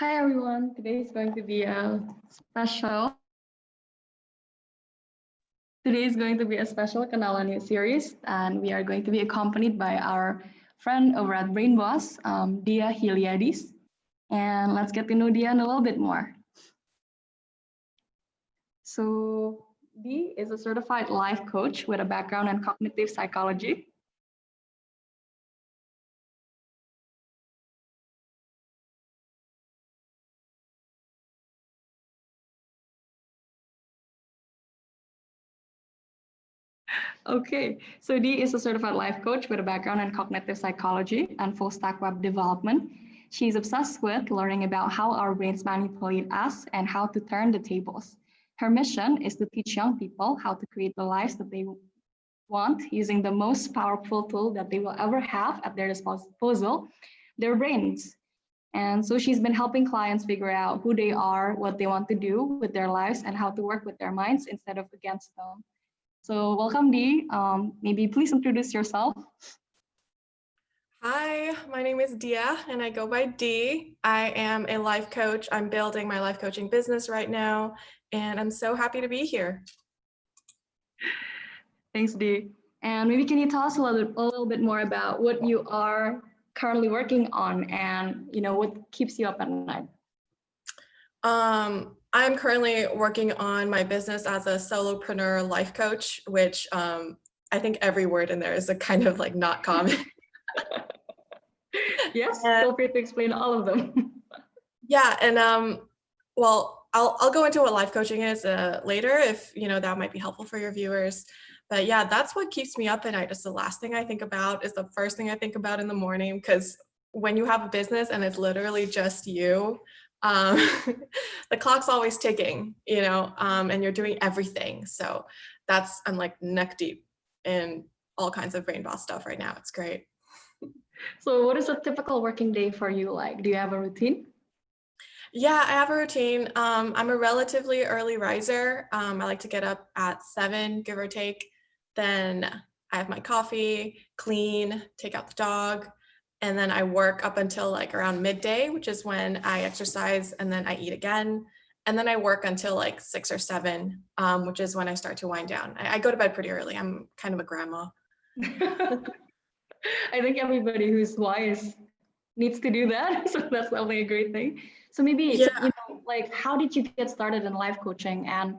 Hi everyone, today is going to be a special. Today is going to be a special Kenalan series, and we are going to be accompanied by our friend over at Brain Boss, Dyah Heliades. And let's get to know Dyah a little bit more. So, Dee is a certified life coach with a background in cognitive psychology. Okay, so Dee is a certified life coach with a background in cognitive psychology and full stack web development. She's obsessed with learning about how our brains manipulate us and how to turn the tables. Her mission is to teach young people how to create the lives that they want using the most powerful tool that they will ever have at their disposal, their brains. And so she's been helping clients figure out who they are, what they want to do with their lives, and how to work with their minds instead of against them. So welcome, Dee. Maybe please introduce yourself. Hi, my name is Dyah and I go by Dee. I am a life coach. I'm building my life coaching business right now, and I'm so happy to be here. Thanks, Dee. And maybe can you tell us a little bit more about what you are currently working on and what keeps you up at night? I'm currently working on my business as a solopreneur life coach, which I think every word in there is a kind of like not common. Yes, feel free to explain all of them. Yeah, and well, I'll go into what life coaching is later if that might be helpful for your viewers. But yeah, that's what keeps me up at night. It's the last thing I think about, is the first thing I think about in the morning, because when you have a business and it's literally just you, um, the clock's always ticking, and you're doing everything. So I'm like neck deep in all kinds of brain boss stuff right now. It's great. So what is a typical working day for you like? Do you have a routine? Yeah, I have a routine. I'm a relatively early riser. I like to get up at 7, give or take. Then I have my coffee, clean, take out the dog, and then I work up until like around midday, which is when I exercise, and then I eat again. And then I work until like 6 or 7, which is when I start to wind down. I go to bed pretty early. I'm kind of a grandma. I think everybody who's wise needs to do that. So that's definitely a great thing. So maybe, Yeah. like, how did you get started in life coaching? And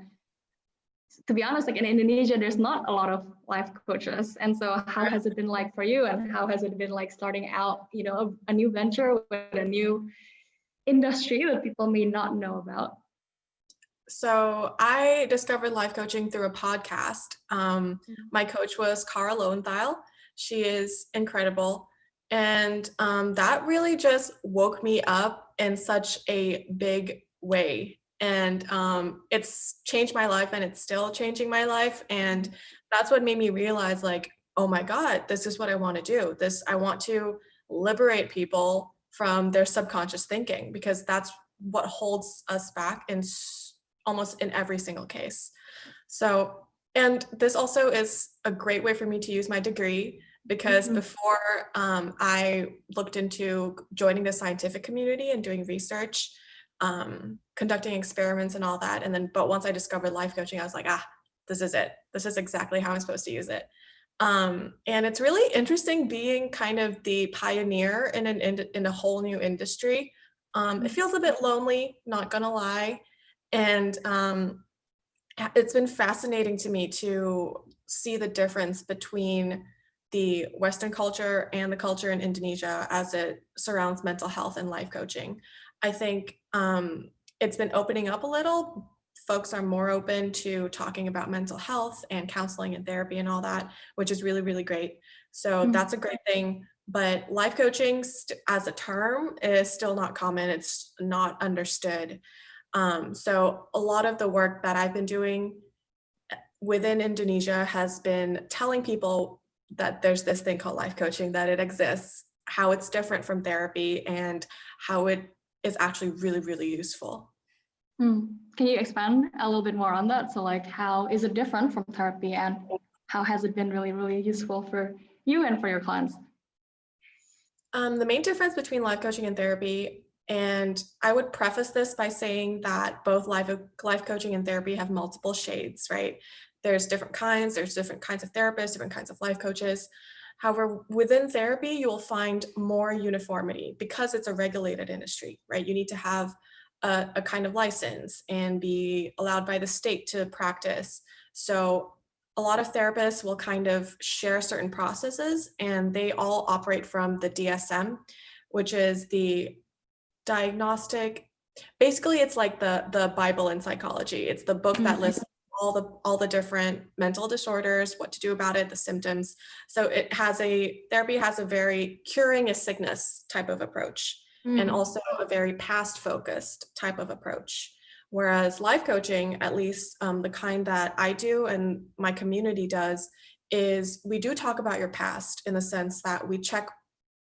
to be honest, like in Indonesia, there's not a lot of life coaches. And so how has it been like for you? And how has it been like starting out, a new venture with a new industry that people may not know about? So I discovered life coaching through a podcast. My coach was Cara Lowenthal. She is incredible. And that really just woke me up in such a big way. And it's changed my life, and it's still changing my life. And that's what made me realize, like, oh my God, this is what I want to do. I want to liberate people from their subconscious thinking, because that's what holds us back in almost in every single case. So, and this also is a great way for me to use my degree, because before I looked into joining the scientific community and doing research, conducting experiments and all that. But once I discovered life coaching, I was like, this is it. This is exactly how I'm supposed to use it. And it's really interesting being kind of the pioneer in a whole new industry. It feels a bit lonely, not gonna lie. And it's been fascinating to me to see the difference between the Western culture and the culture in Indonesia as it surrounds mental health and life coaching. I think it's been opening up a little. Folks are more open to talking about mental health and counseling and therapy and all that, which is really, really great. So that's a great thing. But life coaching as a term is still not common. It's not understood. So a lot of the work that I've been doing within Indonesia has been telling people that there's this thing called life coaching, that it exists, how it's different from therapy, and how it is actually really, really useful. Can you expand a little bit more on that? So like, how is it different from therapy, and how has it been really, really useful for you and for your clients? The main difference between life coaching and therapy And I would preface this by saying that both life coaching and therapy have multiple shades, right? There's different kinds of therapists, different kinds of life coaches. However, within therapy, you will find more uniformity because it's a regulated industry, right? You need to have a kind of license and be allowed by the state to practice. So a lot of therapists will kind of share certain processes, and they all operate from the DSM, which is the diagnostic. Basically, it's like the Bible in psychology. It's the book that lists all the different mental disorders, what to do about it, the symptoms. So therapy has a very curing a sickness type of approach, and also a very past focused type of approach. Whereas life coaching, at least the kind that I do and my community does, is we do talk about your past in the sense that we check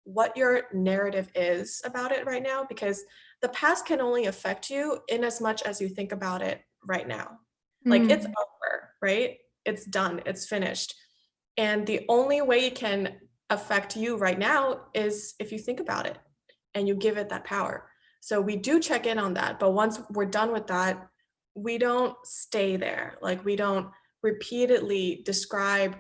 what your narrative is about it right now, because the past can only affect you in as much as you think about it right now. Like it's over, right? It's done, it's finished. And the only way it can affect you right now is if you think about it and you give it that power. So we do check in on that, but once we're done with that, we don't stay there. Like we don't repeatedly describe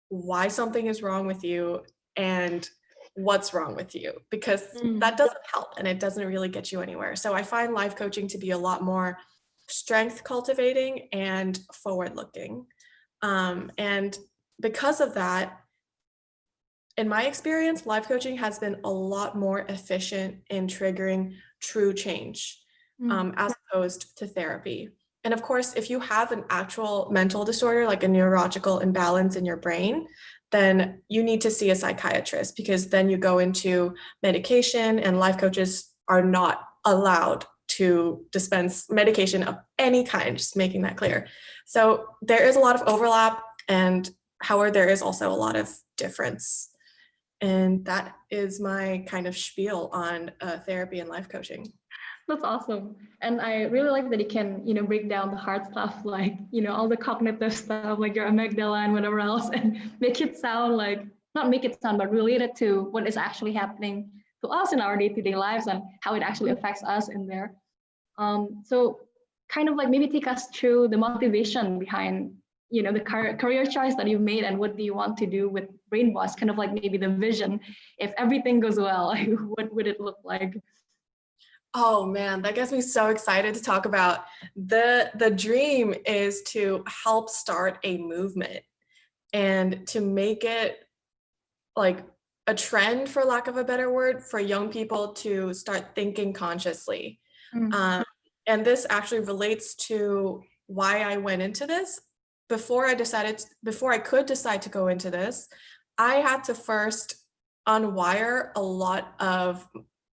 why something is wrong with you and what's wrong with you, because that doesn't help and it doesn't really get you anywhere. So I find life coaching to be a lot more strength cultivating and forward looking. And because of that, in my experience, life coaching has been a lot more efficient in triggering true change, as opposed to therapy. And of course, if you have an actual mental disorder, like a neurological imbalance in your brain, then you need to see a psychiatrist, because then you go into medication, and life coaches are not allowed to dispense medication of any kind, just making that clear. So there is a lot of overlap, and however, there is also a lot of difference. And that is my kind of spiel on therapy and life coaching. That's awesome. And I really like that you can, break down the hard stuff, like, all the cognitive stuff, like your amygdala and whatever else, and make it sound like, not make it sound, but relate it to what is actually happening to us in our day-to-day lives and how it actually affects us in there. So kind of like maybe take us through the motivation behind, the career choice that you've made, and what do you want to do with Brainboss, kind of like maybe the vision, if everything goes well, like, what would it look like? Oh man, that gets me so excited to talk about. The dream is to help start a movement and to make it like a trend, for lack of a better word, for young people to start thinking consciously. And this actually relates to why I went into this. Before I could decide to go into this, I had to first unwire a lot of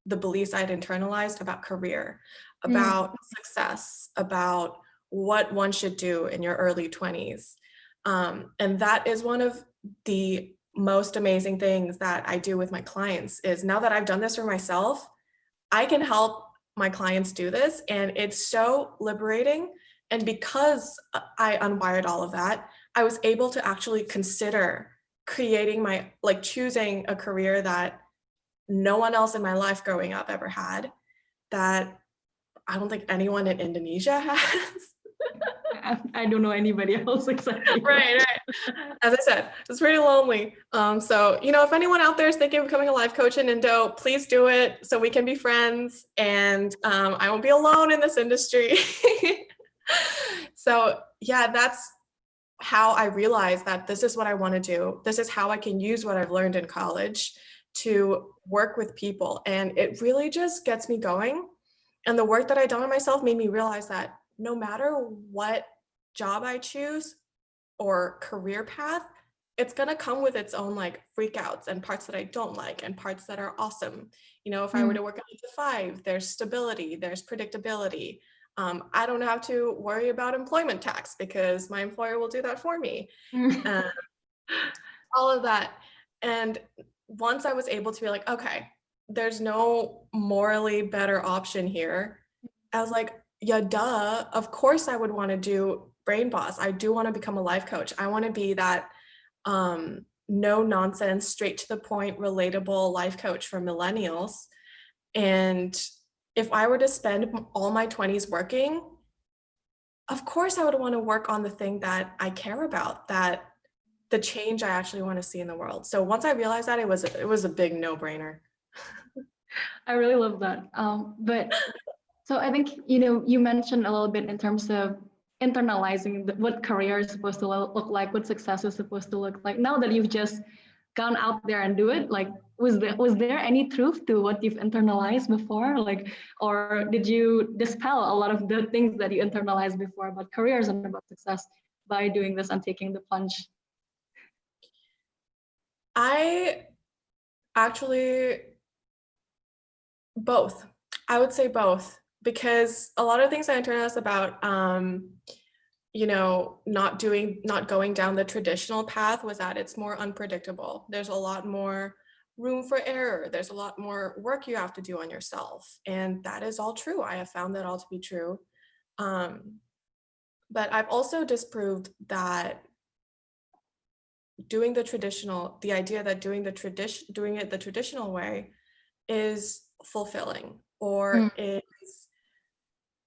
the beliefs I'd internalized about career, about success, about what one should do in your early 20s. And that is one of the most amazing things that I do with my clients, is now that I've done this for myself, I can help my clients do this, and it's so liberating. And because I unwired all of that, I was able to actually consider creating choosing a career that no one else in my life growing up ever had, that I don't think anyone in Indonesia has. I don't know anybody else except you. Right. As I said, it's pretty lonely. So, if anyone out there is thinking of becoming a life coach in Indo, please do it so we can be friends, and I won't be alone in this industry. So yeah, that's how I realized that this is what I want to do. This is how I can use what I've learned in college to work with people. And it really just gets me going. And the work that I've done on myself made me realize that no matter what job I choose or career path, it's going to come with its own freakouts and parts that I don't like and parts that are awesome. If I were to work at 8 to 5, there's stability, there's predictability. I don't have to worry about employment tax because my employer will do that for me. All of that. And once I was able to be like, okay, there's no morally better option here, I was like, yeah, duh, of course I would want to do Brainboss. I do want to become a life coach. I want to be that no nonsense, straight to the point, relatable life coach for millennials. And if I were to spend all my 20s working, of course I would want to work on the thing that I care about, that the change I actually want to see in the world. So once I realized that, it was a big no-brainer. I really love that. But so I think, you know, you mentioned a little bit in terms of internalizing what career is supposed to look like, what success is supposed to look like. Now that you've just gone out there and do it, like, was there any truth to what you've internalized before? Like, or did you dispel a lot of the things that you internalized before about careers and about success by doing this and taking the plunge? I actually, both. I would say both, because a lot of things I internalized about, you know, not going down the traditional path was that it's more unpredictable. There's a lot more room for error. There's a lot more work you have to do on yourself. And that is all true. I have found that all to be true. But I've also disproved that the idea that doing it the traditional way is fulfilling or is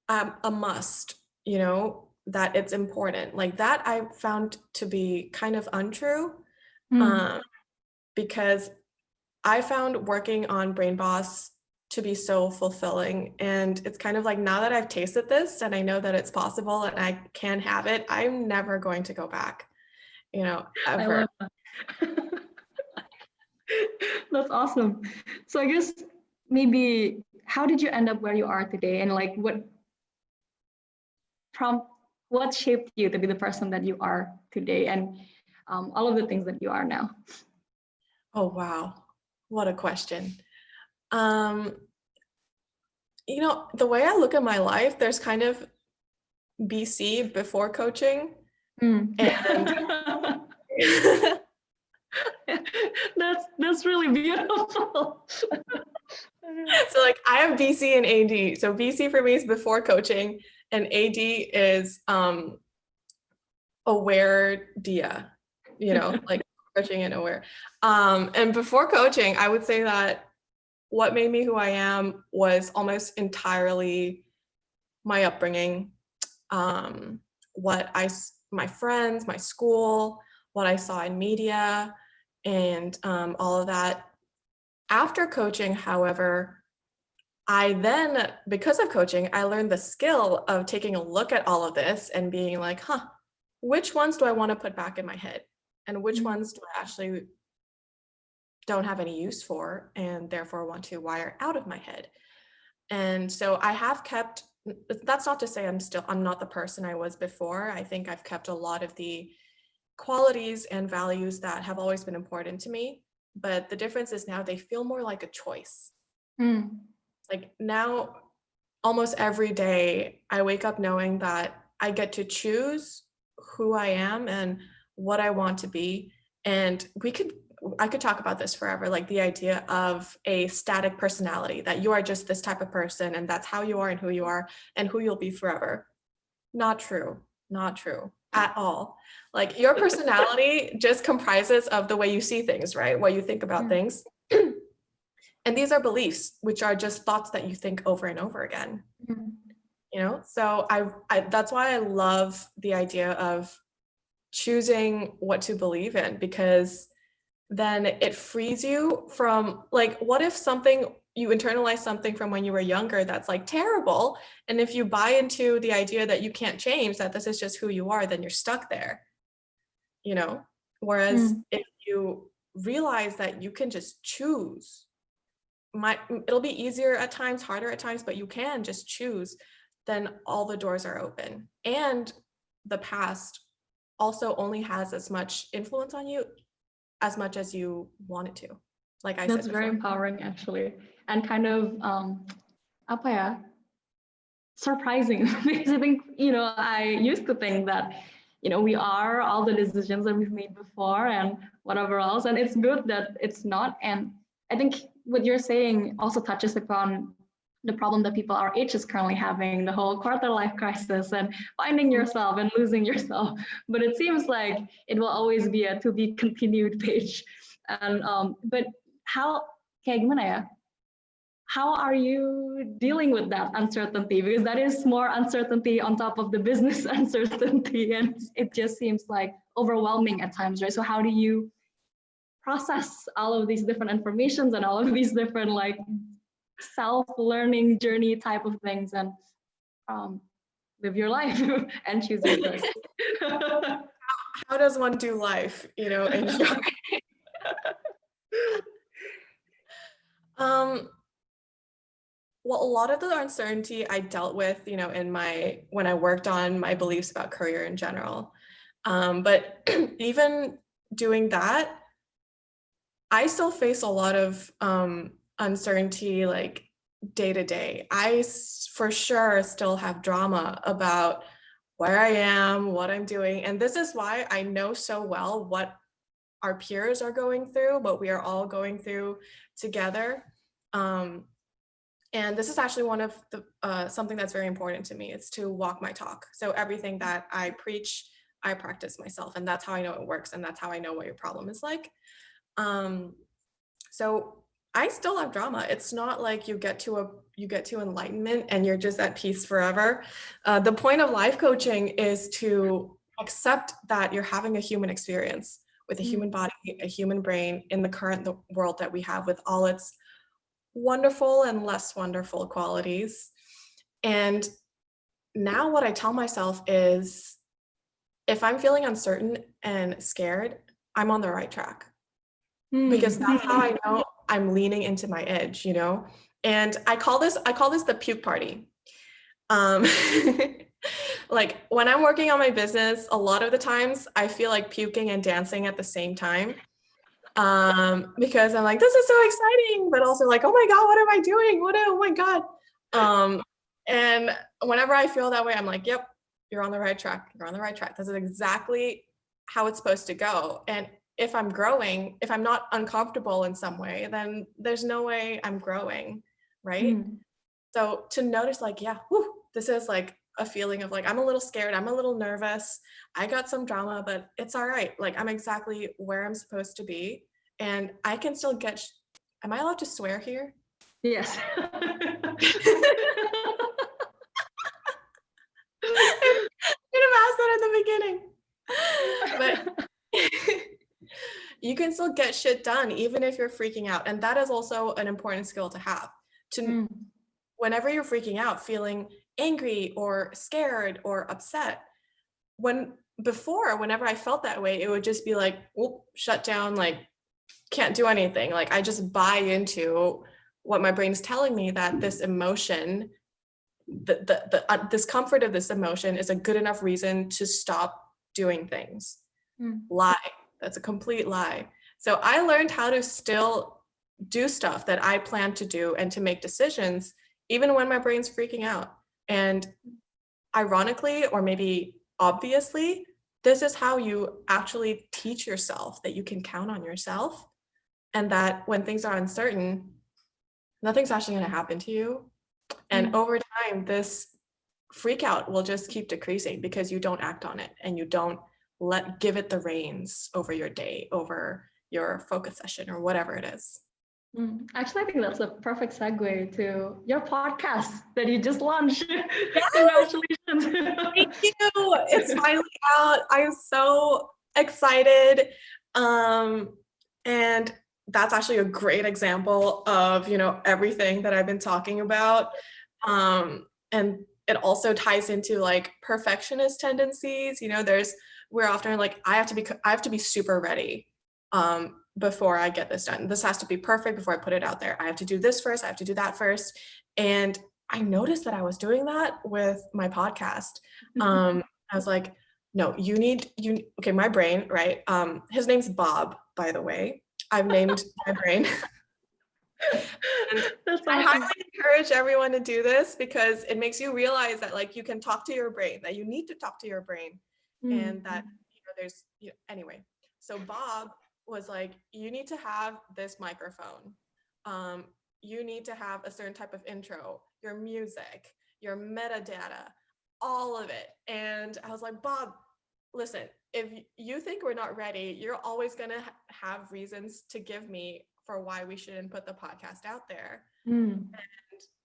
a must, you know, that it's important. Like that I found to be kind of untrue, because I found working on Brain Boss to be so fulfilling. And it's kind of like, now that I've tasted this and I know that it's possible and I can have it, I'm never going to go back, you know, I ever. love that. That's awesome. So I guess maybe how did you end up where you are today, and like what shaped you to be the person that you are today, and all of the things that you are now? Oh, wow. What a question. You know, the way I look at my life, there's kind of BC, before coaching. And that's really beautiful. So like I have BC and AD. So BC for me is before coaching, and AD is aware Dyah, you know, like coaching and aware. And before coaching, I would say that what made me who I am was almost entirely my upbringing, my friends, my school, what I saw in media, and all of that. After coaching, however, I then, because of coaching, I learned the skill of taking a look at all of this and being like, which ones do I want to put back in my head? And which ones do I actually don't have any use for and therefore want to wire out of my head? And so I have kept, that's not to say I'm not the person I was before. I think I've kept a lot of the qualities and values that have always been important to me. But the difference is now they feel more like a choice. Like now, almost every day, I wake up knowing that I get to choose who I am and what I want to be. And I could talk about this forever, like the idea of a static personality, that you are just this type of person and that's how you are and who you are and who you'll be forever. Not true. Not true at all. Like your personality just comprises of the way you see things, right? What you think about things. And these are beliefs, which are just thoughts that you think over and over again. You know, so I that's why I love the idea of choosing what to believe in, because then it frees you from, like, what if you internalize something from when you were younger that's like terrible, and if you buy into the idea that you can't change, that this is just who you are, then you're stuck there, you know. Whereas if you realize that you can just choose, it'll be easier at times, harder at times, but you can just choose, then all the doors are open. And the past also only has as much influence on you as much as you want it to. Like I said before. That's very empowering, actually, and kind of apa ya, surprising. Because I think, you know, I used to think that, you know, we are all the decisions that we've made before and whatever else, and it's good that it's not. And I think what you're saying also touches upon the problem that people our age is currently having, the whole quarter life crisis and finding yourself and losing yourself. But it seems like it will always be a to be continued page. And but how, kayak gimana ya? how are you dealing with that uncertainty? Because that is more uncertainty on top of the business uncertainty, and it just seems like overwhelming at times, right? So how do you process all of these different informations and all of these different like self-learning journey type of things, and live your life and choose your course? How does one do life, in short? Well, a lot of the uncertainty I dealt with, when I worked on my beliefs about career in general. But even doing that, I still face a lot of uncertainty, like day to day. For sure still have drama about where I am, what I'm doing. And this is why I know so well what our peers are going through, what we are all going through together. And this is actually one of the something that's very important to me. It's to walk my talk. So everything that I preach, I practice myself, and that's how I know it works, and that's how I know what your problem is like. So I still have drama. It's not like you get to enlightenment and you're just at peace forever. The point of life coaching is to accept that you're having a human experience with a human body, a human brain in the current world that we have, with all its wonderful and less wonderful qualities. And now what I tell myself is, if I'm feeling uncertain and scared, I'm on the right track. Because that's how I know I'm leaning into my edge, And I call this the puke party. Like when I'm working on my business, a lot of the times I feel like puking and dancing at the same time. Because I'm like, this is so exciting, but also like, oh my God, what am I doing? Oh my God. And whenever I feel that way, I'm like, yep, you're on the right track. You're on the right track. This is exactly how it's supposed to go. And if I'm growing, if I'm not uncomfortable in some way, then there's no way I'm growing, right? So to notice like, yeah, this is like a feeling of like, I'm a little scared, I'm a little nervous, I got some drama, but it's all right. Like I'm exactly where I'm supposed to be, and I can still get, am I allowed to swear here? Yes. I should have asked that at the beginning. But you can still get shit done even if you're freaking out. And that is also an important skill to have. Whenever you're freaking out, feeling angry or scared or upset, whenever I felt that way, it would just be like, whoop, shut down, like can't do anything. Like I just buy into what my brain's telling me, that this emotion, the discomfort of this emotion is a good enough reason to stop doing things. Lie. That's a complete lie. So I learned how to still do stuff that I plan to do and to make decisions even when my brain's freaking out. And ironically, or maybe obviously, this is how you actually teach yourself that you can count on yourself, and that when things are uncertain, nothing's actually going to happen to you. And over time, this freak out will just keep decreasing because you don't act on it and you don't give it the reins over your day, over your focus session, or whatever it is. Actually, I think that's a perfect segue to your podcast that you just launched. Yes! Congratulations. Thank you. It's finally out. I'm so excited. And that's actually a great example of, everything that I've been talking about. And it also ties into like perfectionist tendencies. We're often like, I have to be super ready before I get this done. This has to be perfect before I put it out there. I have to do this first. I have to do that first. And I noticed that I was doing that with my podcast. I was like, no, okay, my brain, right? His name's Bob, by the way. I've named my brain. And That's awesome. I highly encourage everyone to do this because it makes you realize that like you can talk to your brain, that you need to talk to your brain, and that there's anyway. So Bob was like, you need to have this microphone. You need to have a certain type of intro, your music, your metadata, all of it. And I was like, Bob, listen, if you think we're not ready, you're always going to have reasons to give me for why we shouldn't put the podcast out there. Mm. And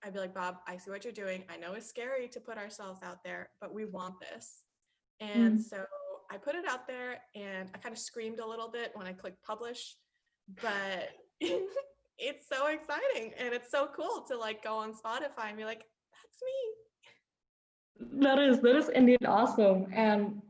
I'd be like, Bob, I see what you're doing. I know it's scary to put ourselves out there, but we want this. And so I put it out there, and I kind of screamed a little bit when I clicked publish, but it's so exciting, and it's so cool to like go on Spotify and be like, that's me. That is indeed awesome. And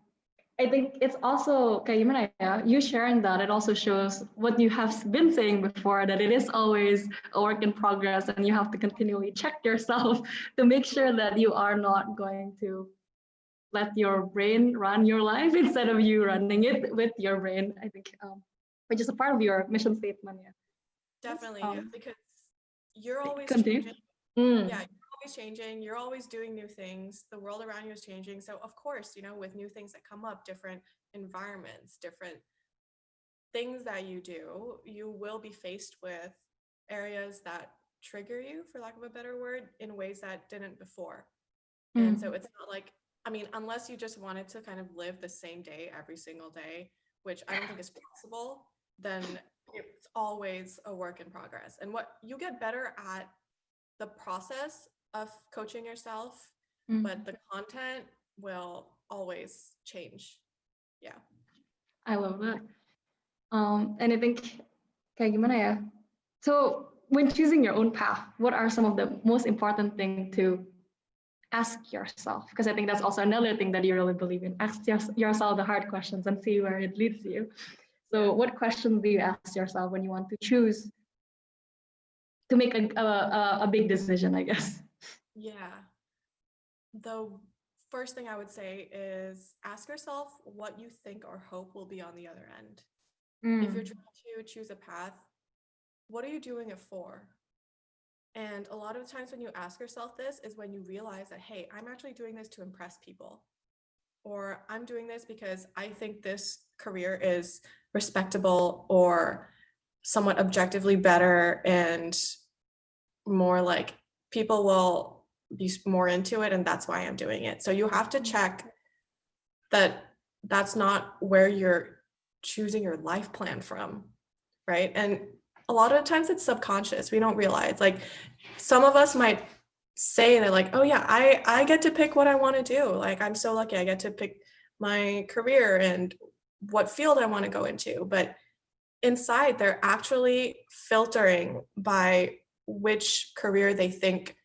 I think it's also kayak gimana ya, you sharing that, it also shows what you have been saying before, that it is always a work in progress, and you have to continually check yourself to make sure that you are not going to let your brain run your life instead of you running it with your brain. I think, which is a part of your mission statement. Yeah. Definitely, because you're always continue. changing. Yeah, you're always changing. You're always doing new things. The world around you is changing. So of course, you know, with new things that come up, different environments, different things that you do, you will be faced with areas that trigger you, for lack of a better word, in ways that didn't before. And so it's not like, I mean, unless you just wanted to kind of live the same day every single day, which I don't think is possible, then it's always a work in progress. And what you get better at the process of coaching yourself, but the content will always change. Yeah. I love that. And I think kayak gimana ya? So when choosing your own path, what are some of the most important things to ask yourself? Because I think that's also another thing that you really believe in. Ask yourself the hard questions and see where it leads you. So what questions do you ask yourself when you want to choose to make a big decision, I guess? Yeah. The first thing I would say is ask yourself what you think or hope will be on the other end. If you're trying to choose a path, what are you doing it for? And a lot of times when you ask yourself this is when you realize that, hey, I'm actually doing this to impress people, or I'm doing this because I think this career is respectable or somewhat objectively better and more like people will be more into it, and that's why I'm doing it. So you have to check that that's not where you're choosing your life plan from, right? And a lot of times it's subconscious. We don't realize, like some of us might say that like, oh yeah, I get to pick what I want to do. Like I'm so lucky I get to pick my career and what field I want to go into. But inside they're actually filtering by which career they think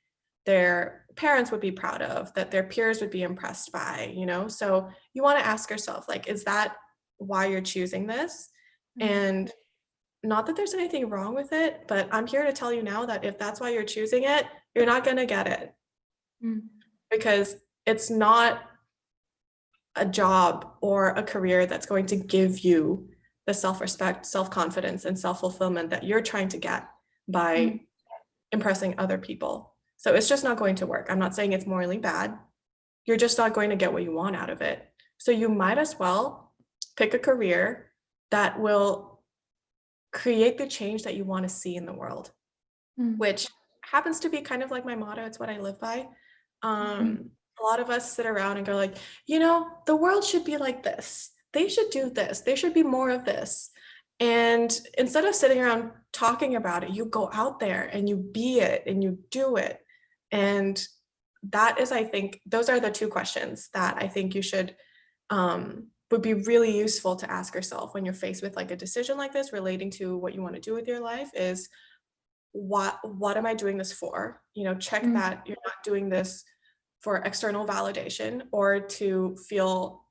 their parents would be proud of, that their peers would be impressed by, you know? So you want to ask yourself, like, is that why you're choosing this? And not that there's anything wrong with it, but I'm here to tell you now that if that's why you're choosing it, you're not going to get it. Because it's not a job or a career that's going to give you the self-respect, self-confidence, and self-fulfillment that you're trying to get by impressing other people. So it's just not going to work. I'm not saying it's morally bad. You're just not going to get what you want out of it. So you might as well pick a career that will create the change that you want to see in the world, which happens to be kind of like my motto. It's what I live by. A lot of us sit around and go like, you know, the world should be like this. They should do this. There should be more of this. And instead of sitting around talking about it, you go out there and you be it and you do it. And that is, I think, those are the two questions that I think you should would be really useful to ask yourself when you're faced with like a decision like this relating to what you want to do with your life is what am I doing this for? You know, check that you're not doing this for external validation or to feel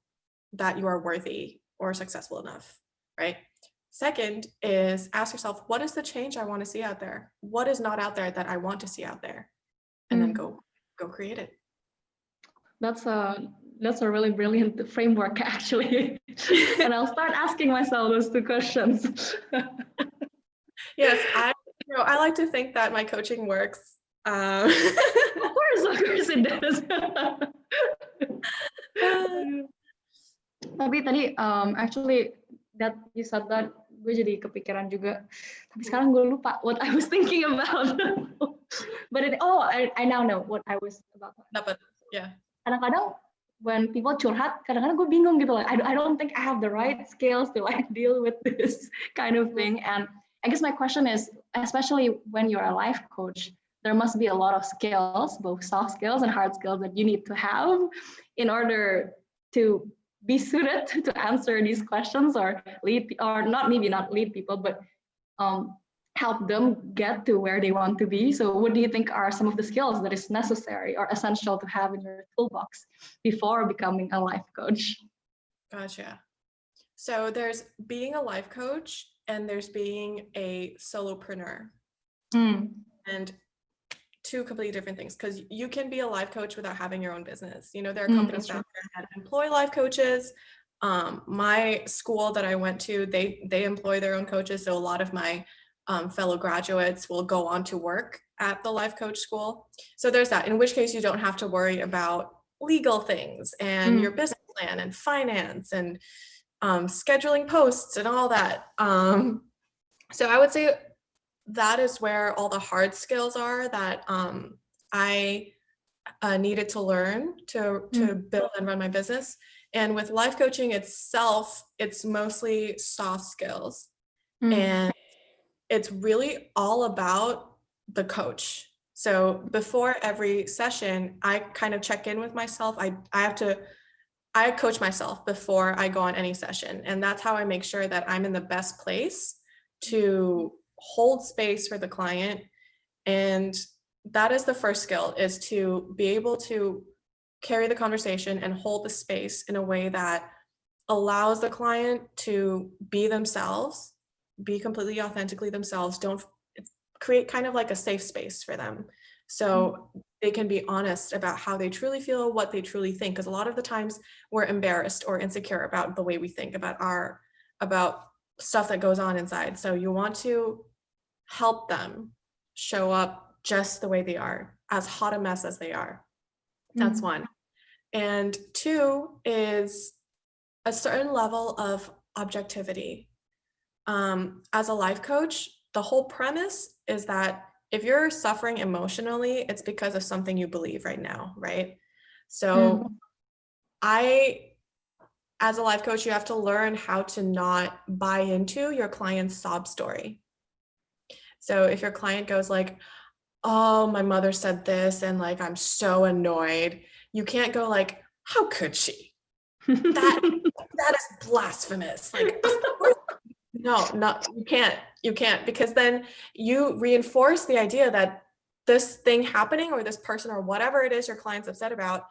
that you are worthy or successful enough, right? Second is ask yourself, what is the change I want to see out there? What is not out there that I want to see out there? And then go create it. That's a really brilliant framework, actually. And I'll start asking myself those two questions. Yes, I like to think that my coaching works. Of course it does. Tapi tadi actually that you said that gue jadi kepikiran juga. Tapi sekarang gue lupa what I was thinking about. But I now know what I was about. Dapat, yeah. Kadang-kadang when people curhat, kadang-kadang gue bingung gitu, like I don't think I have the right skills to like deal with this kind of thing. And I guess my question is, especially when you're a life coach, there must be a lot of skills, both soft skills and hard skills that you need to have in order to be suited to answer these questions or lead, or not, maybe not lead people, but um, help them get to where they want to be. So what do you think are some of the skills that is necessary or essential to have in your toolbox before becoming a life coach? Gotcha. So there's being a life coach and there's being a solopreneur. And two completely different things, because you can be a life coach without having your own business. You know, there are companies out there that employ life coaches. My school that I went to, they employ their own coaches. So a lot of my fellow graduates will go on to work at the life coach school. So there's that, in which case you don't have to worry about legal things and your business plan and finance and scheduling posts and all that. So I would say that is where all the hard skills are that I needed to learn to build and run my business. And with life coaching itself, it's mostly soft skills. And it's really all about the coach. So before every session, I kind of check in with myself. I coach myself before I go on any session. And that's how I make sure that I'm in the best place to hold space for the client. And that is the first skill, is to be able to carry the conversation and hold the space in a way that allows the client to be themselves, be completely authentically themselves. Don't create kind of like a safe space for them, so they can be honest about how they truly feel, what they truly think. Because a lot of the times we're embarrassed or insecure about the way we think about stuff that goes on inside. So you want to help them show up just the way they are, as hot a mess as they are. That's one. And two is a certain level of objectivity. As a life coach, the whole premise is that if you're suffering emotionally, it's because of something you believe right now, right? So as a life coach, you have to learn how to not buy into your client's sob story. So if your client goes like, oh, my mother said this and like, I'm so annoyed, you can't go like, how could she? That is blasphemous. Like, no, you can't, because then you reinforce the idea that this thing happening or this person or whatever it is your client's upset about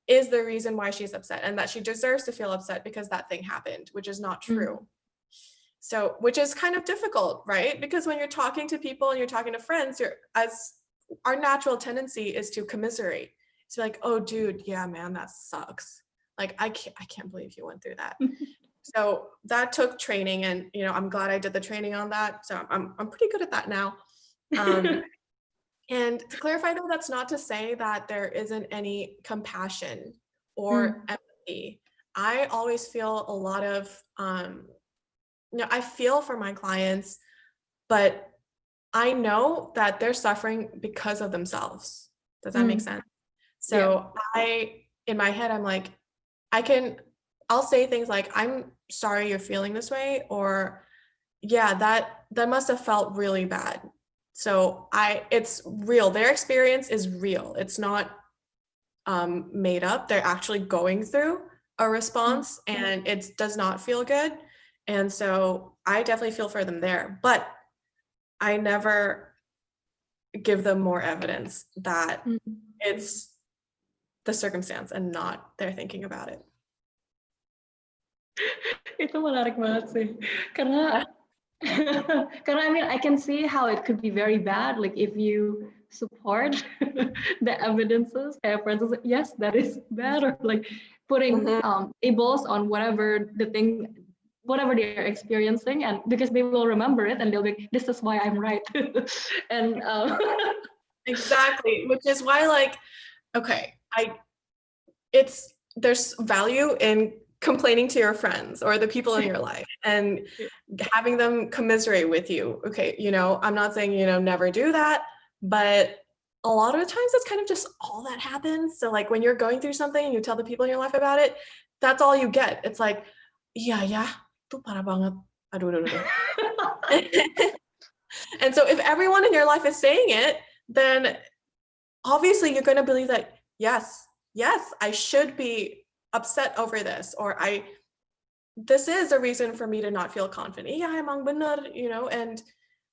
is the reason why she's upset, and that she deserves to feel upset because that thing happened, which is not true. So, which is kind of difficult, right? Because when you're talking to people and you're talking to friends, our natural tendency is to commiserate. It's like, oh, dude, yeah, man, that sucks. Like, I can't believe you went through that. So that took training, and I'm glad I did the training on that. So I'm pretty good at that now. And to clarify, though, that's not to say that there isn't any compassion or empathy. I always feel a lot of, I feel for my clients, but I know that they're suffering because of themselves. Does that make sense? So in my head, I'm like, I'll say things like, I'm sorry you're feeling this way, or yeah, that must have felt really bad. So it's real. Their experience is real. It's not made up. They're actually going through a response and it does not feel good. And so I definitely feel for them there, but I never give them more evidence that it's the circumstance and not they're thinking about it. Itu menarik banget sih, karena I mean, I can see how it could be very bad, like if you support the evidences, for instance, yes, that is bad, or like putting labels on whatever they're experiencing, and because they will remember it and they'll be, this is why I'm right. And exactly, which is why, like, okay, there's value in complaining to your friends or the people in your life and having them commiserate with you. Okay, I'm not saying, never do that, but a lot of the times that's kind of just all that happens. So like when you're going through something and you tell the people in your life about it, that's all you get. It's like, yeah, itu parah banget. Aduh. And so if everyone in your life is saying it, then obviously you're going to believe that, yes, I should be upset over this, or this is a reason for me to not feel confident. Yeah, emang benar, and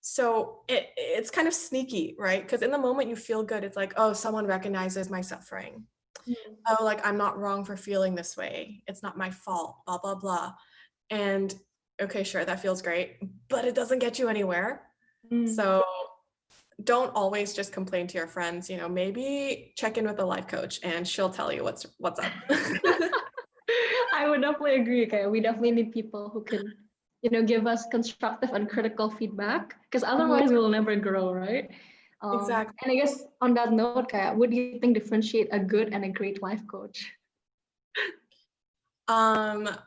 so it's kind of sneaky, right? Because in the moment you feel good, it's like, oh, someone recognizes my suffering. Oh, like I'm not wrong for feeling this way. It's not my fault, blah, blah, blah. And okay, sure, that feels great, but it doesn't get you anywhere. So don't always just complain to your friends, maybe check in with a life coach and she'll tell you what's up. I would definitely agree. Okay, we definitely need people who can, give us constructive and critical feedback, because otherwise we'll never grow, right? Exactly. And I guess on that note, Kaya, what do you think differentiate a good and a great life coach? A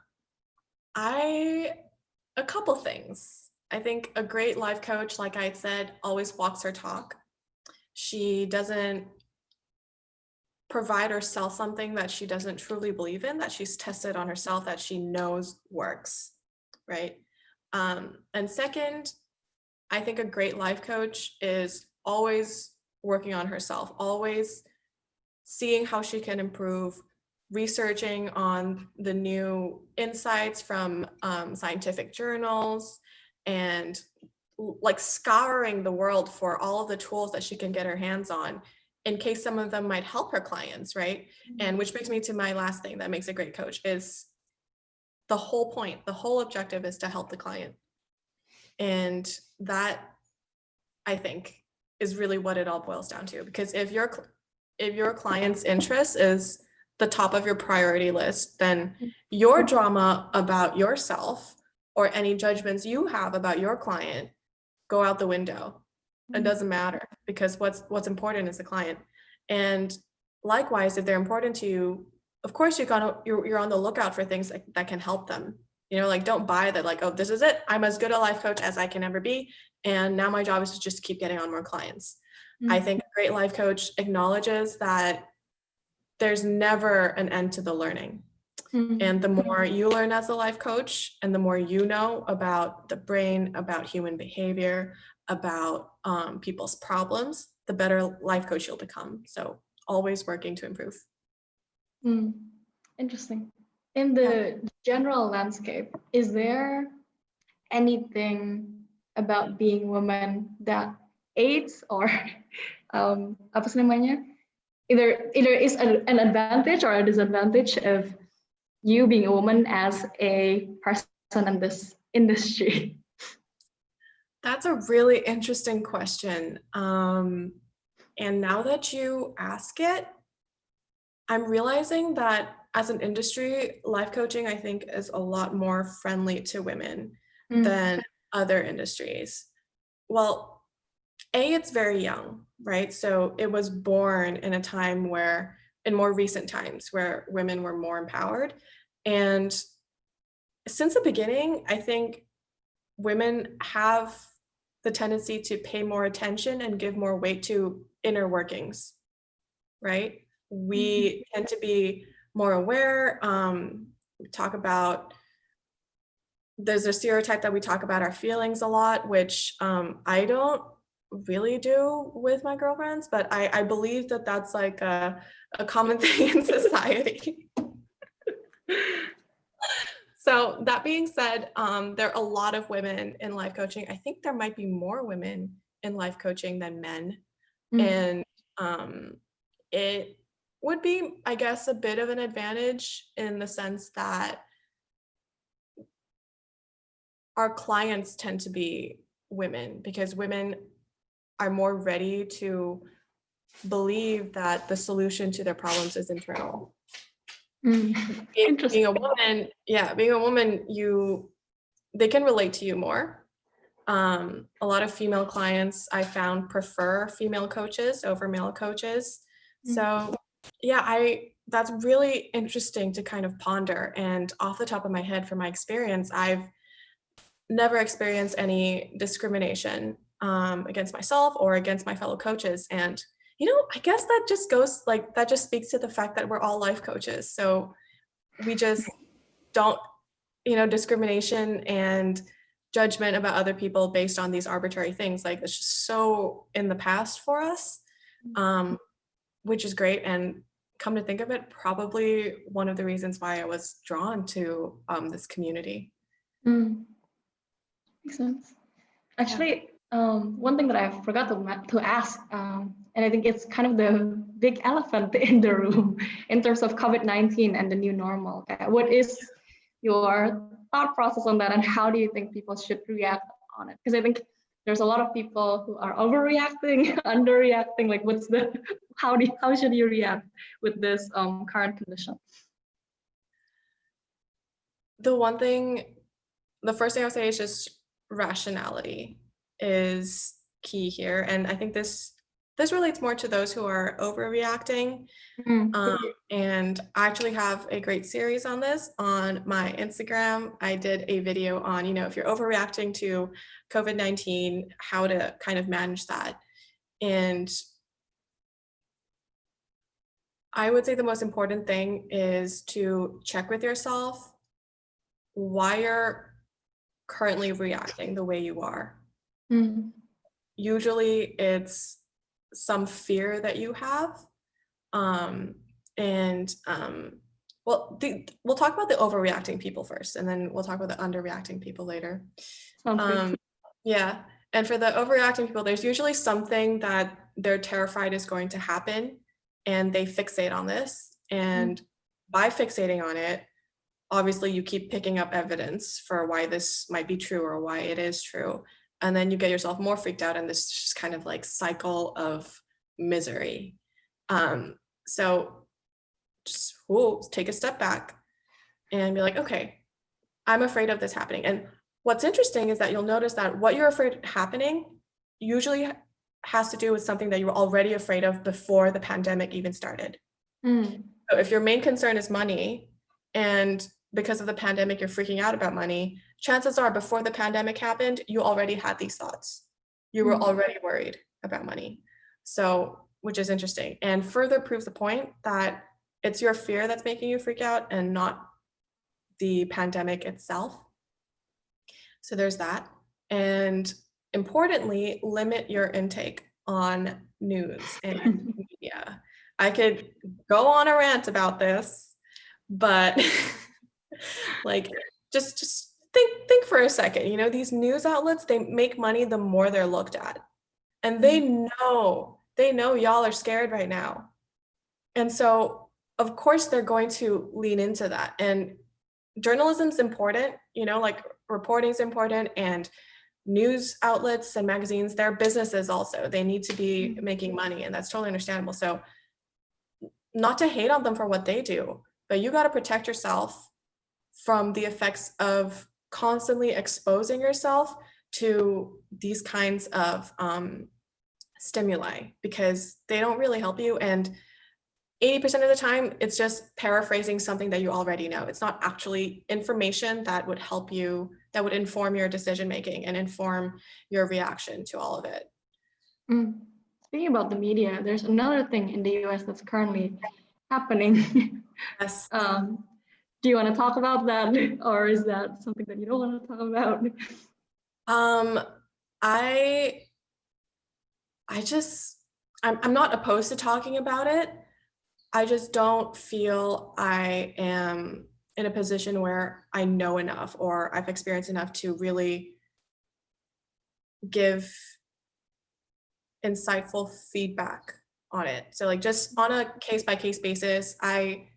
couple things. I think a great life coach, like I said, always walks her talk. She doesn't provide or sell something that she doesn't truly believe in, that she's tested on herself, that she knows works, right? And second, I think a great life coach is always working on herself, always seeing how she can improve, researching on the new insights from scientific journals, and like scouring the world for all of the tools that she can get her hands on in case some of them might help her clients, right? And which brings me to my last thing that makes a great coach is the whole point, the whole objective is to help the client. And that, I think, is really what it all boils down to. Because if your client's interest is the top of your priority list, then your drama about yourself or any judgments you have about your client go out the window. It doesn't matter, because what's important is the client. And likewise, if they're important to you, of course you're on the lookout for things that can help them. Like don't buy that, like, oh, this is it, I'm as good a life coach as I can ever be, and now my job is to just keep getting on more clients. I think a great life coach acknowledges that there's never an end to the learning. And the more you learn as a life coach, and the more you know about the brain, about human behavior, about people's problems, the better life coach you'll become. So always working to improve. Interesting. In the general landscape, is there anything about being woman that aids or apa sih namanya? Either is an advantage or a disadvantage of you being a woman as a person in this industry? That's a really interesting question. And now that you ask it, I'm realizing that as an industry, life coaching, I think, is a lot more friendly to women than other industries. Well, it's very young, right? So it was born in a time in more recent times, where women were more empowered. And since the beginning, I think women have the tendency to pay more attention and give more weight to inner workings, right? We tend to be more aware. We talk about, there's a stereotype that we talk about our feelings a lot, which I don't really do with my girlfriends, but I believe that that's like a common thing in society. So that being said, there are a lot of women in life coaching. I think there might be more women in life coaching than men. And it would be, I guess, a bit of an advantage in the sense that our clients tend to be women, because women are more ready to believe that the solution to their problems is internal. Being a woman, they can relate to you more. A lot of female clients I found prefer female coaches over male coaches. So that's really interesting to kind of ponder. And off the top of my head, from my experience, I've never experienced any discrimination against myself or against my fellow coaches. And I guess that just speaks to the fact that we're all life coaches. So we just don't, discrimination and judgment about other people based on these arbitrary things. Like, it's just so in the past for us, which is great. And come to think of it, probably one of the reasons why I was drawn to this community. Makes sense. Actually, one thing that I forgot to ask, and I think it's kind of the big elephant in the room in terms of COVID-19 and the new normal. What is your thought process on that, and how do you think people should react on it? Because I think there's a lot of people who are overreacting, underreacting. Like, what's the how should you react with this current condition? The first thing I would say is just rationality is key here, and I think this relates more to those who are overreacting. And I actually have a great series on this on my Instagram. I did a video on, if you're overreacting to COVID-19, how to kind of manage that. And I would say the most important thing is to check with yourself why you're currently reacting the way you are. Usually it's some fear that you have. We'll talk about the overreacting people first, and then we'll talk about the underreacting people later. Yeah. And for the overreacting people, there's usually something that they're terrified is going to happen, and they fixate on this. And by fixating on it, obviously you keep picking up evidence for why this might be true or why it is true. And then you get yourself more freaked out, and this just kind of like cycle of misery. So just take a step back and be like, okay, I'm afraid of this happening. And what's interesting is that you'll notice that what you're afraid of happening usually has to do with something that you were already afraid of before the pandemic even started. So if your main concern is money, and because of the pandemic, you're freaking out about money, chances are before the pandemic happened, you already had these thoughts. You were already worried about money. So, which is interesting, and further proves the point that it's your fear that's making you freak out and not the pandemic itself. So there's that. And importantly, limit your intake on news and media. I could go on a rant about this, but like just think for a second. These news outlets, they make money the more they're looked at. And they know y'all are scared right now. And so of course they're going to lean into that. And journalism's important, like reporting's important, and news outlets and magazines, they're businesses also. They need to be making money, and that's totally understandable. So not to hate on them for what they do, but you got to protect yourself from the effects of constantly exposing yourself to these kinds of stimuli, because they don't really help you. And 80% of the time, it's just paraphrasing something that you already know. It's not actually information that would help you, that would inform your decision making and inform your reaction to all of it. Speaking about the media, there's another thing in the US that's currently happening. Yes. Do you want to talk about that, or is that something that you don't want to talk about? I'm not opposed to talking about it. I just don't feel I am in a position where I know enough or I've experienced enough to really give insightful feedback on it. So like just on a case-by-case basis, I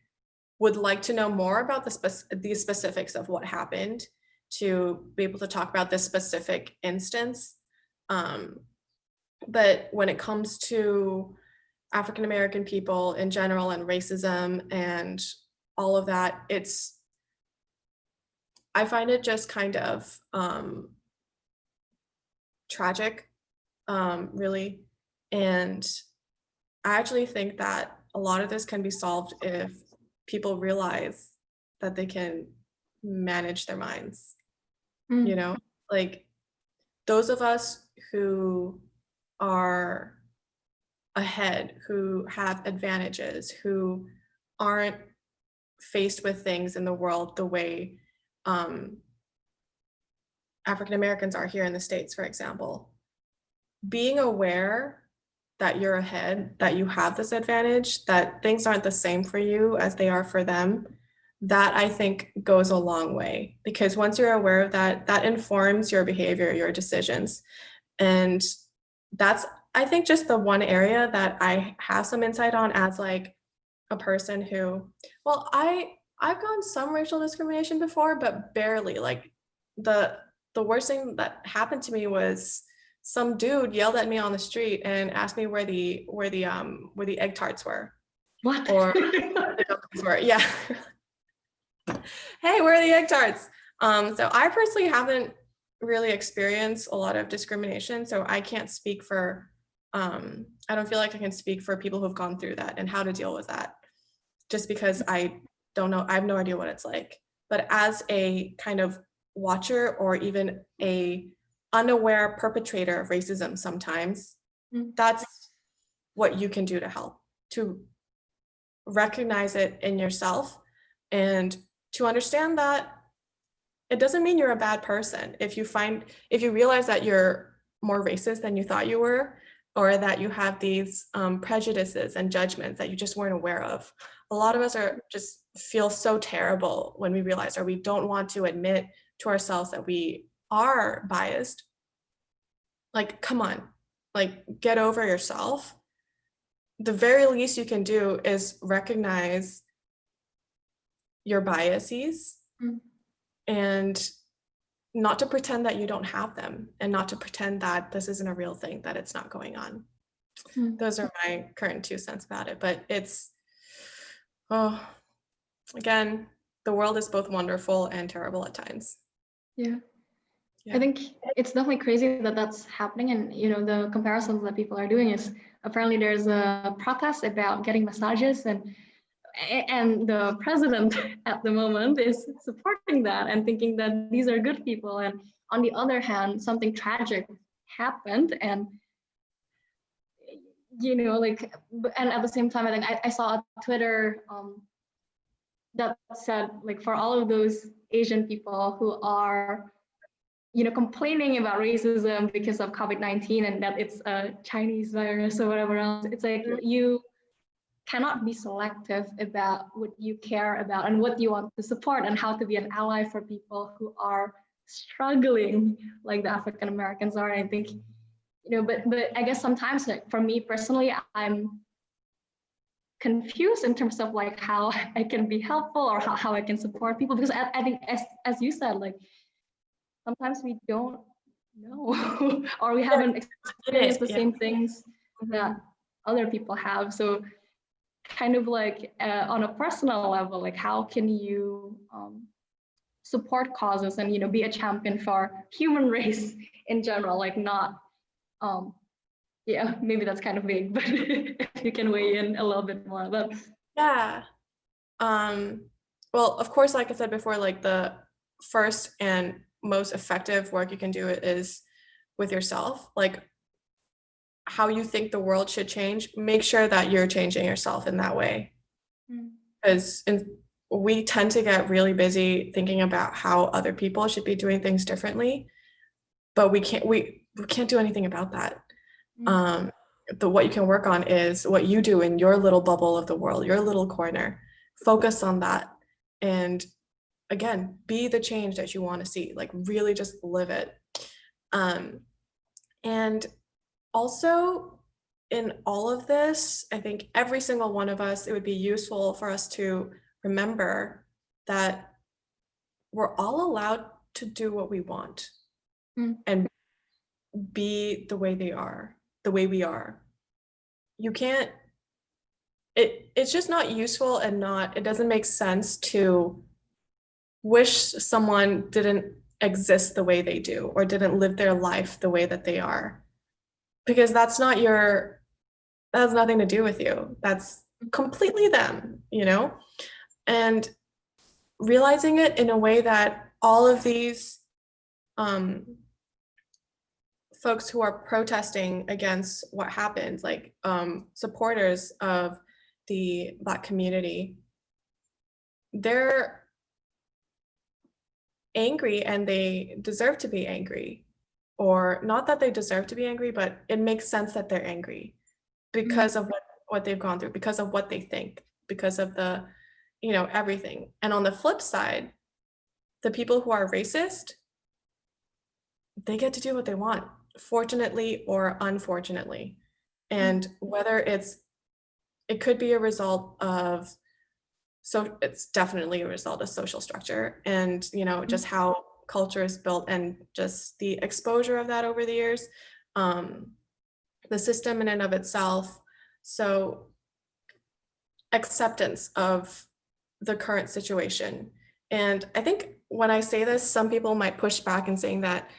would like to know more about the specifics of what happened to be able to talk about this specific instance. But when it comes to African American people in general and racism and all of that, I find it just kind of tragic, really. And I actually think that a lot of this can be solved if people realize that they can manage their minds. Like those of us who are ahead, who have advantages, who aren't faced with things in the world the way African Americans are here in the States, for example. Being aware that you're ahead, that you have this advantage, that things aren't the same for you as they are for them, that I think goes a long way. Because once you're aware of that, that informs your behavior, your decisions. And that's, I think, just the one area that I have some insight on as like a person who, well, I've gone some racial discrimination before, but barely. Like the worst thing that happened to me was some dude yelled at me on the street and asked me where the egg tarts were. What? Or the dumplings were. Yeah. Hey, where are the egg tarts? So I personally haven't really experienced a lot of discrimination, so I can't speak for, I don't feel like I can speak for people who've gone through that and how to deal with that, just because I don't know, I have no idea what it's like. But as a kind of watcher or even a unaware perpetrator of racism sometimes, that's what you can do to help, to recognize it in yourself and to understand that it doesn't mean you're a bad person. If you realize that you're more racist than you thought you were, or that you have these prejudices and judgments that you just weren't aware of. A lot of us just feel so terrible when we realize, or we don't want to admit to ourselves that we are biased. Like, come on, like, get over yourself. The very least you can do is recognize your biases and not to pretend that you don't have them, and not to pretend that this isn't a real thing, that it's not going on. Those are my current 2 cents about it. But it's, again, the world is both wonderful and terrible at times. Yeah. I think it's definitely crazy that that's happening. And, the comparisons that people are doing is apparently there's a protest about getting massages, and the president at the moment is supporting that and thinking that these are good people. And on the other hand, something tragic happened, and and at the same time, I think I saw a Twitter that said, like, for all of those Asian people who are complaining about racism because of COVID-19 and that it's a Chinese virus or whatever else, it's like you cannot be selective about what you care about and what you want to support, and how to be an ally for people who are struggling like the African Americans are. I think, but I guess sometimes, like, for me personally, I'm confused in terms of like how I can be helpful or how I can support people, because I think as you said, like, sometimes we don't know or we haven't experienced the same things that other people have. So kind of like on a personal level, like, how can you support causes and be a champion for human race in general, like, not maybe that's kind of vague, but if you can weigh in a little bit more. But well, of course, like I said before, like, the first and most effective work you can do is with yourself. Like, how you think the world should change, make sure that you're changing yourself in that way. Because we tend to get really busy thinking about how other people should be doing things differently, but we can't do anything about that. What you can work on is what you do in your little bubble of the world, your little corner. Focus on that, and again, be the change that you want to see. Like, really just live it. And also, in all of this, I think every single one of us, it would be useful for us to remember that we're all allowed to do what we want and be the way we are. You can't, it's just not useful, and it doesn't make sense to wish someone didn't exist the way they do, or didn't live their life the way that they are, because that has nothing to do with you. That's completely them, and realizing it in a way that all of these folks who are protesting against what happened, like supporters of the Black community, they're angry and they deserve to be angry, or not that they deserve to be angry, but it makes sense that they're angry because of what they've gone through, because of what they think, because of the, everything. And on the flip side, the people who are racist, they get to do what they want, fortunately or unfortunately. And whether it could be a result of, so it's definitely a result of social structure and, just how culture is built and just the exposure of that over the years, the system in and of itself. So acceptance of the current situation. And I think when I say this, some people might push back in saying that,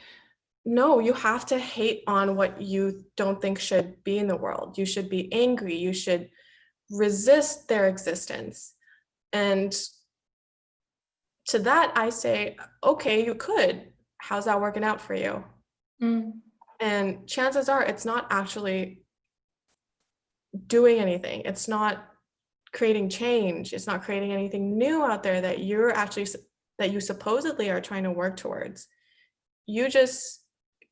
no, you have to hate on what you don't think should be in the world. You should be angry. You should resist their existence. And to that, I say, okay, you could. How's that working out for you? And chances are it's not actually doing anything. It's not creating change. It's not creating anything new out there that you supposedly are trying to work towards. You just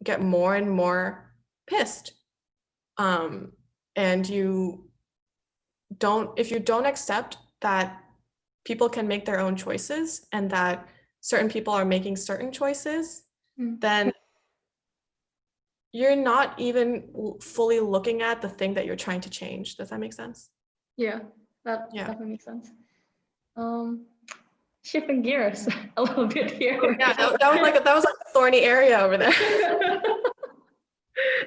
get more and more pissed. And if you don't accept that people can make their own choices and that certain people are making certain choices, then you're not even fully looking at the thing that you're trying to change. Does that make sense? Yeah, that definitely makes sense. Shifting gears a little bit here. Yeah, that was like a thorny area over there.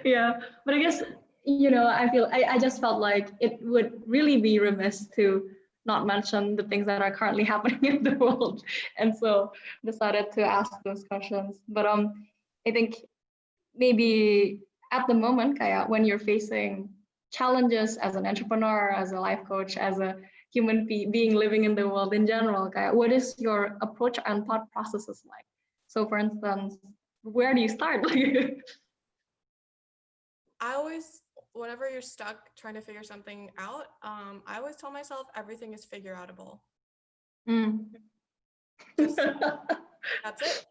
Yeah, but I guess, I just felt like it would really be remiss to not mention the things that are currently happening in the world, and so decided to ask those questions. But I think maybe at the moment, kayak when you're facing challenges as an entrepreneur, as a life coach, as a human being living in the world in general, kayak what is your approach and thought processes like? So for instance, where do you start? I always, whenever you're stuck trying to figure something out, I always tell myself everything is figure outable. Just, that's it.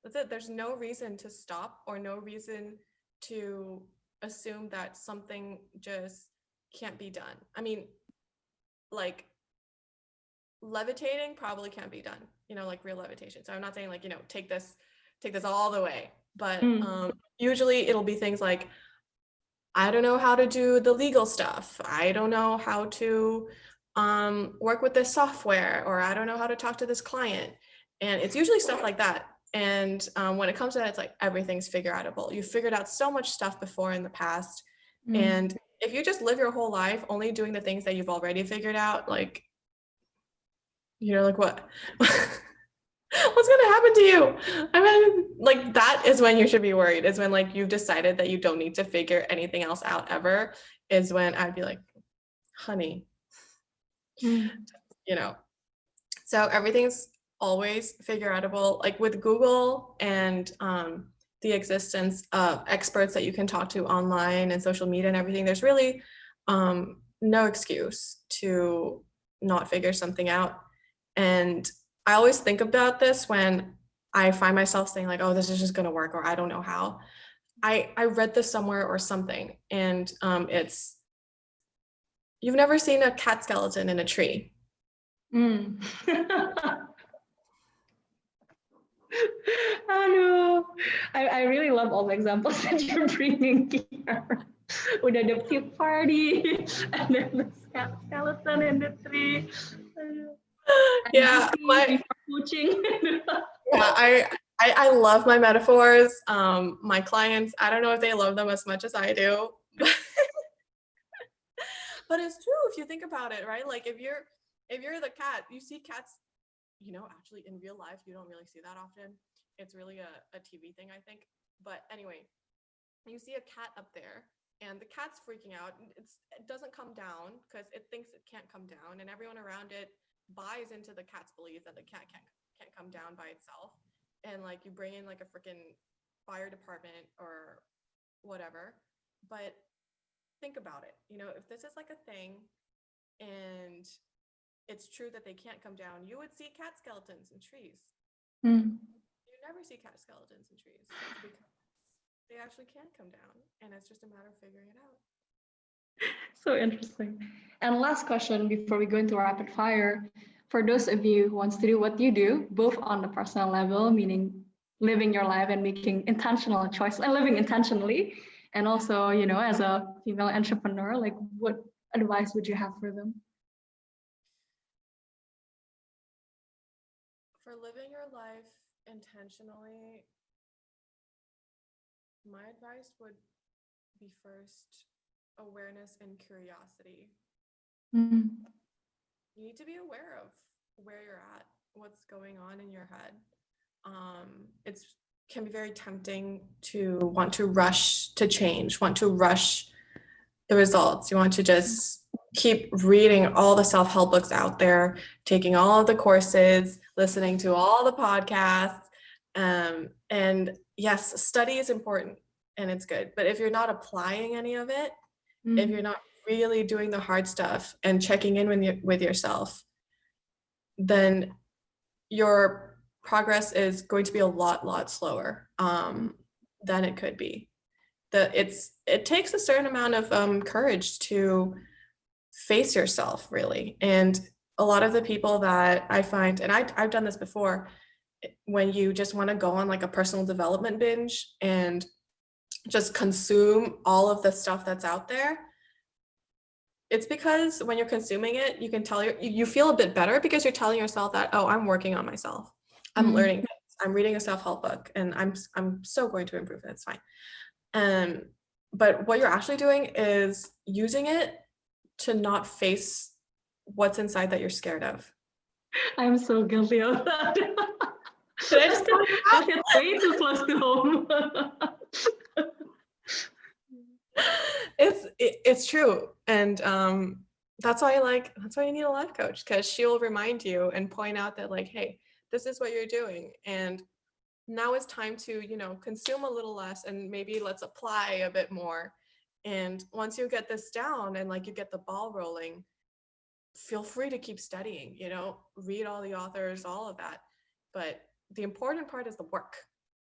That's it. There's no reason to stop or no reason to assume that something just can't be done. I mean, like levitating probably can't be done, like real levitation. So I'm not saying like, take this all the way, but usually it'll be things like, I don't know how to do the legal stuff. I don't know how to work with this software, or I don't know how to talk to this client. And it's usually stuff like that. And when it comes to that, it's like everything's figure outable. You've figured out so much stuff before in the past. And if you just live your whole life only doing the things that you've already figured out, like, like what? What's going to happen to you? I mean, like that is when you should be worried, is when like you've decided that you don't need to figure anything else out ever, is when I'd be like, honey, so everything's always figure outable. Like with Google and the existence of experts that you can talk to online and social media and everything, there's really no excuse to not figure something out. And I always think about this when I find myself saying like, oh, this is just going to work, or I don't know how. I read this somewhere or something, and it's, you've never seen a cat skeleton in a tree. Aduh, I really love all the examples that you're bringing here. Udah the puke party, and then the skeleton in the tree. Yeah, coaching. Yeah, I love my metaphors. My clients, I don't know if they love them as much as I do, but it's true if you think about it, right? Like if you're the cat, you see cats, actually in real life, you don't really see that often. It's really a TV thing, I think. But anyway, you see a cat up there and the cat's freaking out. It doesn't come down because it thinks it can't come down, and everyone around it buys into the cat's belief that the cat can't come down by itself. And like you bring in like a freaking fire department or whatever. But think about it, if this is like a thing and it's true that they can't come down, you would see cat skeletons in trees. never see cat skeletons in trees because they actually can come down, and it's just a matter of figuring it out. So interesting. And last question before we go into rapid fire. For those of you who wants to do what you do, both on the personal level, meaning living your life and making intentional choice and living intentionally, and also, as a female entrepreneur, like what advice would you have for them? For living your life intentionally, my advice would be first awareness and curiosity. Mm. You need to be aware of where you're at, what's going on in your head. It can be very tempting to want to rush to change, want to rush the results. You want to just keep reading all the self-help books out there, taking all of the courses, listening to all the podcasts. And yes, study is important and it's good. But if you're not applying any of it, if you're not really doing the hard stuff and checking in with yourself, then your progress is going to be a lot slower than it could be. It takes a certain amount of courage to face yourself, really. And a lot of the people that I find, and I've done this before, when you just want to go on like a personal development binge and just consume all of the stuff that's out there, it's because when you're consuming it, you can tell you feel a bit better because you're telling yourself that, oh, I'm working on myself. I'm learning things. I'm reading a self-help book and I'm so going to improve it. It's fine. But what you're actually doing is using it to not face what's inside that you're scared of. I'm so guilty of that. Did I just tell you that hit way too close to home. It's true. And that's why you need a life coach, because she'll remind you and point out that like, hey, this is what you're doing. And now it's time to, consume a little less and maybe let's apply a bit more. And once you get this down and like you get the ball rolling, feel free to keep studying, read all the authors, all of that. But the important part is the work.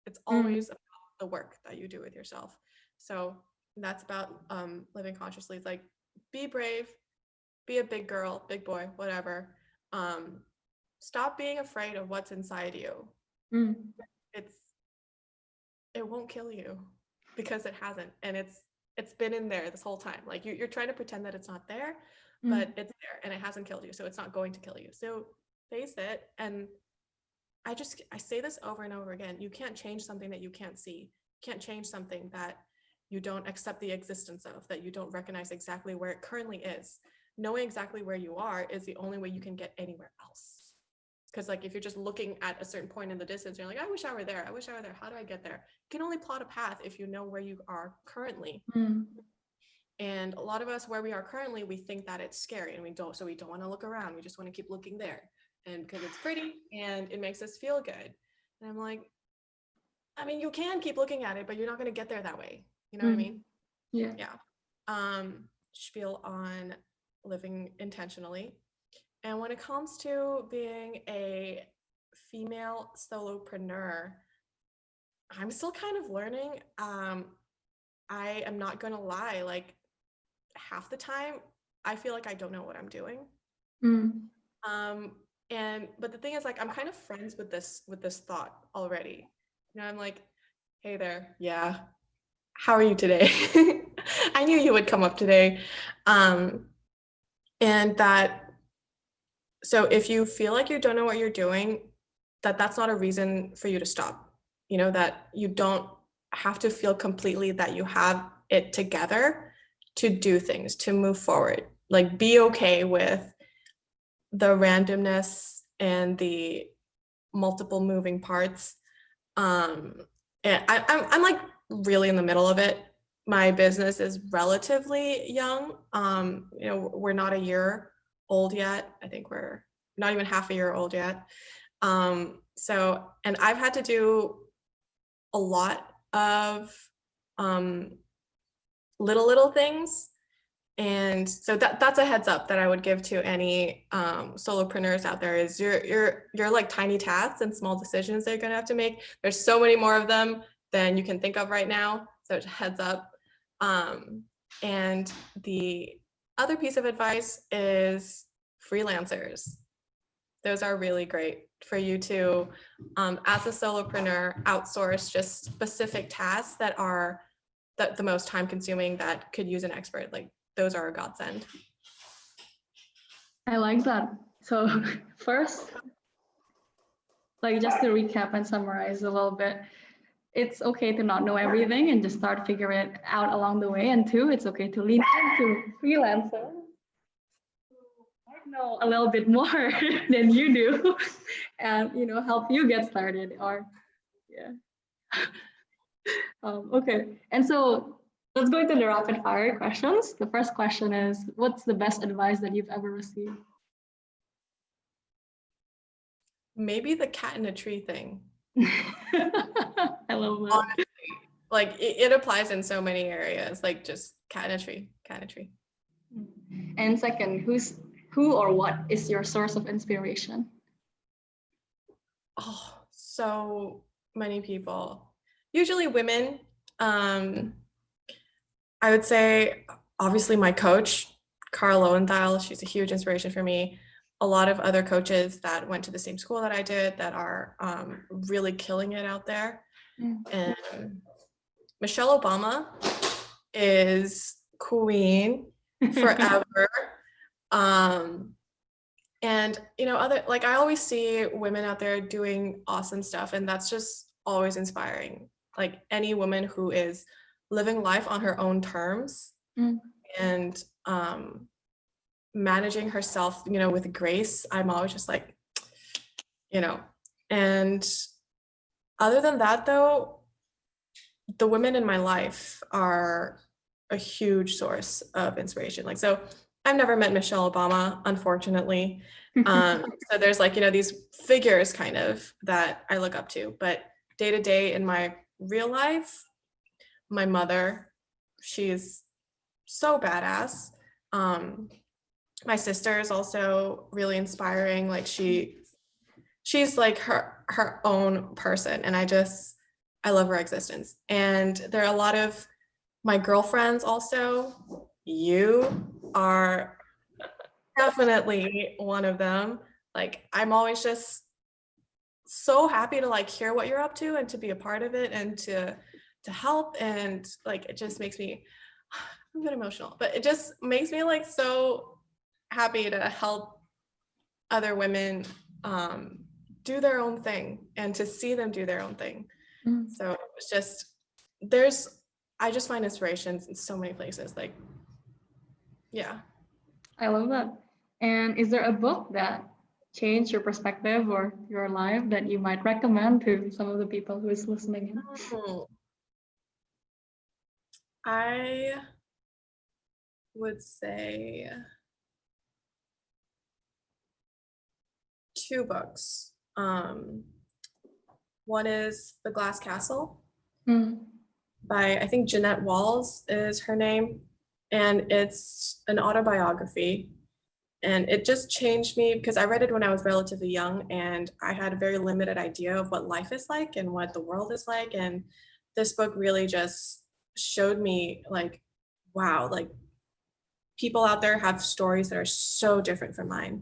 It's always about the work that you do with yourself. So that's about living consciously. It's like, be brave, be a big girl, big boy, whatever. Stop being afraid of what's inside you. It won't kill you because it hasn't. And it's been in there this whole time. Like you're trying to pretend that it's not there, but it's there and it hasn't killed you. So it's not going to kill you. So face it. And I say this over and over again. You can't change something that you can't see. You can't change something that you don't accept the existence of, that you don't recognize exactly where it currently is. Knowing exactly where you are is the only way you can get anywhere else. Because like if you're just looking at a certain point in the distance, you're like, I wish I were there. I wish I were there. How do I get there? You can only plot a path if you know where you are currently. And a lot of us, where we are currently, we think that it's scary and we don't want to look around. We just want to keep looking there. And because it's pretty and it makes us feel good. And I'm like, I mean, you can keep looking at it, but you're not going to get there that way. You know what I mean? Yeah. Spiel on living intentionally. And when it comes to being a female solopreneur, I'm still kind of learning. I am not going to lie, like half the time I feel like I don't know what I'm doing. But the thing is, like, I'm kind of friends with this thought already. I'm like, hey there, yeah, how are you today? I knew you would come up today. And that, so if you feel like you don't know what you're doing, that's not a reason for you to stop. That you don't have to feel completely that you have it together to do things, to move forward. Like, be okay with the randomness and the multiple moving parts. And I'm like really in the middle of it. My business is relatively young. We're not a year old yet. I think we're not even half a year old yet. And I've had to do a lot of little things And so that's a heads up that I would give to any solopreneurs out there is you're like tiny tasks and small decisions that you're gonna have to make. There's so many more of them than you can think of right now. So heads up. And the other piece of advice is freelancers. Those are really great for you to, as a solopreneur, outsource just specific tasks that are the most time consuming that could use an expert. Like those are a godsend. I like that. So first, like just to recap and summarize a little bit, it's okay to not know everything and just start figuring it out along the way. And two, it's okay to lean into freelancer might know a little bit more than you do and help you get started or yeah. Okay, and so let's go into the rapid fire questions. The first question is, what's the best advice that you've ever received? Maybe the cat in a tree thing. I love that. Honestly, like it applies in so many areas, like just cat in a tree, cat in a tree. And second, who or what is your source of inspiration? Oh, so many people, usually women. I would say obviously my coach, Cara Lowenthal, she's a huge inspiration for me. A lot of other coaches that went to the same school that I did that are really killing it out there. And Michelle Obama is queen forever. And other, like, I always see women out there doing awesome stuff, and that's just always inspiring. Like any woman who is living life on her own terms and managing herself, with grace, I'm always just like, and other than that though, the women in my life are a huge source of inspiration. Like, so I've never met Michelle Obama, unfortunately. So there's like, these figures kind of that I look up to, but day to day in my real life, my mother, she's so badass. My sister is also really inspiring. Like she's like her own person, and I love her existence. And there are a lot of my girlfriends also. You are definitely one of them. Like I'm always just so happy to like hear what you're up to and to be a part of it and to help, and like it just makes me, I'm a bit emotional, but it just makes me like so happy to help other women do their own thing and to see them do their own thing. So it's just I just find inspirations in so many places. Like, yeah. I love that. And is there a book that changed your perspective or your life that you might recommend to some of the people who is listening in? I would say 2 books. One is The Glass Castle by, I think, Jeanette Walls is her name. And it's an autobiography. And it just changed me because I read it when I was relatively young and I had a very limited idea of what life is like and what the world is like. And this book really just showed me like, wow, like people out there have stories that are so different from mine,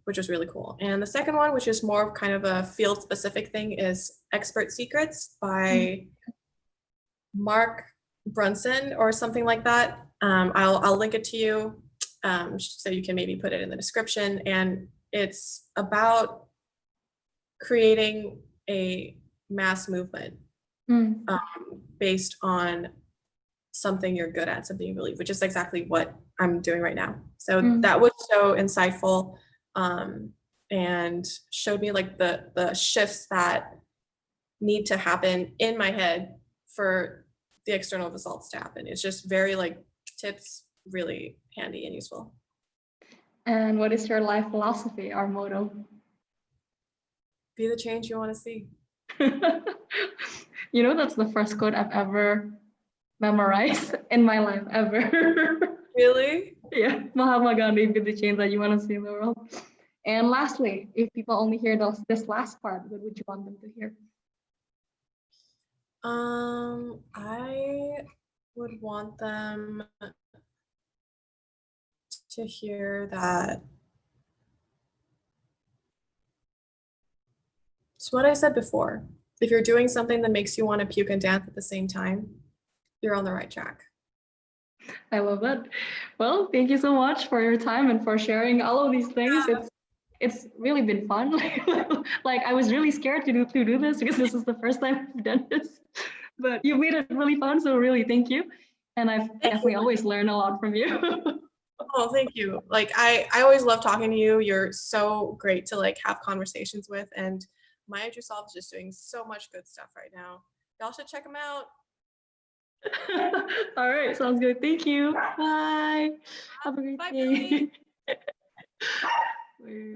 which was really cool. And the second one, which is more of kind of a field specific thing, is Expert Secrets by Mark Brunson or something like that. I'll link it to you so you can maybe put it in the description. And it's about creating a mass movement based on something you're good at, something you believe, which is exactly what I'm doing right now. So that was so insightful and showed me like the shifts that need to happen in my head for the external results to happen. It's just very like tips, really handy and useful. And what is your life philosophy or motto? Be the change you want to see. That's the first quote I've ever memorize in my life ever. Really? Yeah, Mahatma Gandhi, be the change that you want to see in the world. And lastly, if people only hear this last part, what would you want them to hear? I would want them to hear that it's what I said before. If you're doing something that makes you want to puke and dance at the same time, you're on the right track. I love that. Well, thank you so much for your time and for sharing all of these things. It's really been fun. Like I was really scared to do this because this is the first time I've done this. But you made it really fun, so really thank you. And I've Thank definitely you. always learned a lot from you. Oh, thank you. Like I always love talking to you. You're so great to like have conversations with, and My True Self is just doing so much good stuff right now. Y'all should check them out. All right, sounds good. Thank you. Bye. Have a great Bye, day. Billy.